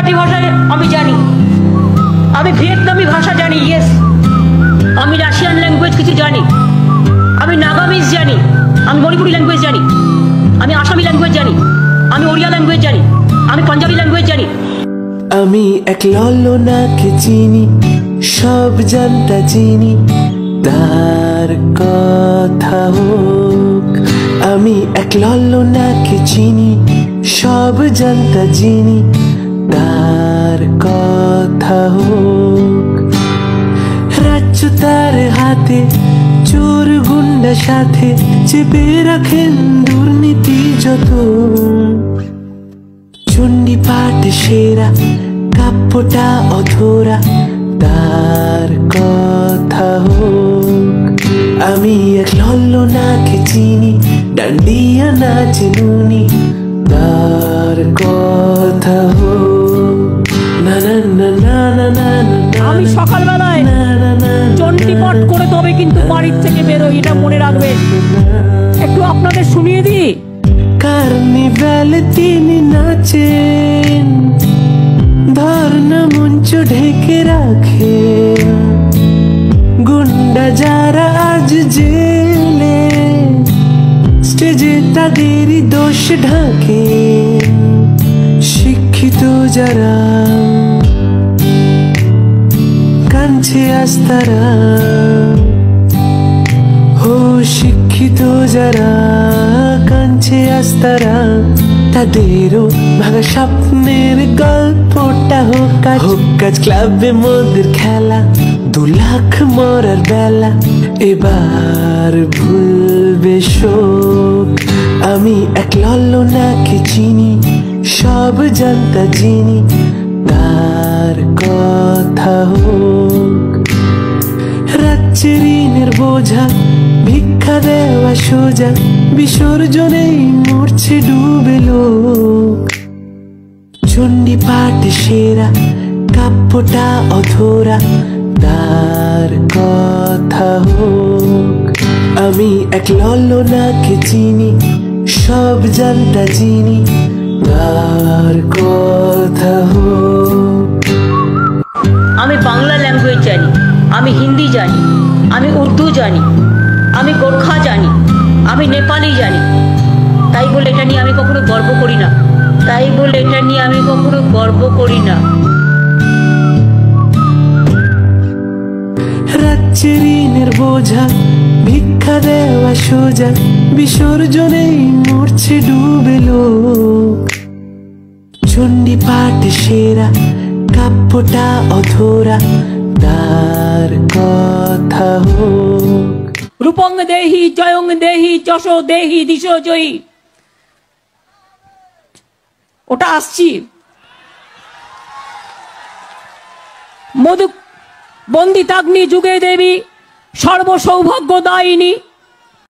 গুজরাটি ভাষায় আমি জানি, আমি ভিয়েতনামি ভাষা জানি, ইয়েস, আমি রাশিয়ান ল্যাঙ্গুয়েজ কিছু জানি, আমি নাগামিজ জানি, আমি মণিপুরি ল্যাঙ্গুয়েজ জানি, আমি আসামি ল্যাঙ্গুয়েজ জানি, আমি ওড়িয়া ল্যাঙ্গুয়েজ জানি, আমি পাঞ্জাবি ল্যাঙ্গুয়েজ জানি। আমি এক ললনাকে চিনি, সব জানতা চিনি, তার কথা হোক। আমি এক ললনাকে চিনি, সব জানতা চিনি, তার কথা হোক। রাজ্য তার হাতে, চোর গুন্ডা সাথে, চেপে রাখেন দুর্নীতি যত। চণ্ডী পাঠ সেরা, কাব্যটা অধরা, তার কথা হোক। আমি এক ললনাকে চিনি, ডান্ডিয়া নাচে নুনি, তার কথা হোক। না না না না না না না। আমি সকালবেলায় চণ্ডী পাঠ করে তবে কিন্তু বাড়ির থেকে বেরোই, এটা মনে রাখবেন। একটু আপনাদের শুনিয়ে দিই। কার্নিভ্যালে তিনি নাচেন, ধর্ণা মঞ্চ ঢেকে রাখেন, গুন্ডা যারা আজ জেলে, স্টেজে তাদেরই দোষ ঢাকেন। শিক্ষিত যারা কাঁদছে আজ তারা, ও শিক্ষিত যারা কাঁদছে আজ তারা, তাদেরও ভাঙা স্বপ্নের গল্পটা হোক আজ। হোক আজ ক্লাবে মোদের খেলা, 2 লাখ মরার বেলা, এবার ভুলবে শোক। আমি এক ললনাকে চিনি, সব জানতা চিনি, তার কথা হোক। রাজ্যের ঋণের বোঝা, ভিক্ষা দেওয়া সোজা, বিসর্জনেই মরছে ডুবে লোক। চণ্ডী পাঠ সেরা, কাব্যটা অধরা, তার কথা হোক। আমি এক ললনাকে চিনি, সব জানতা চিনি, তার কথা হোক। আমি বাংলা ল্যাঙ্গুয়েজ জানি, আমি হিন্দি জানি, আমি উর্দু জানি, আমি গোর্খা জানি, আমি নেপালি জানি। তাই বলে এটা নিয়ে আমি কখনো গর্ব করি না, তাই বলে এটা নিয়ে আমি কখনো গর্ব করি না। রাজ্যের ঋণের বোঝা, ভিক্ষা দেওয়া সোজা, বিসর্জনেই মরছে ডুবে লোক। চণ্ডী পাঠ সেরা, কাব্যটা অধরা, তার কথা হোক। রূপং দেহি জয়ং দেহি যশো দেহি দিশো জয়ী, ওটা আসছি। মধু বন্দিতাগ্নি যুগে দেবী, সর্বসৌভাগ্য দায়িনী,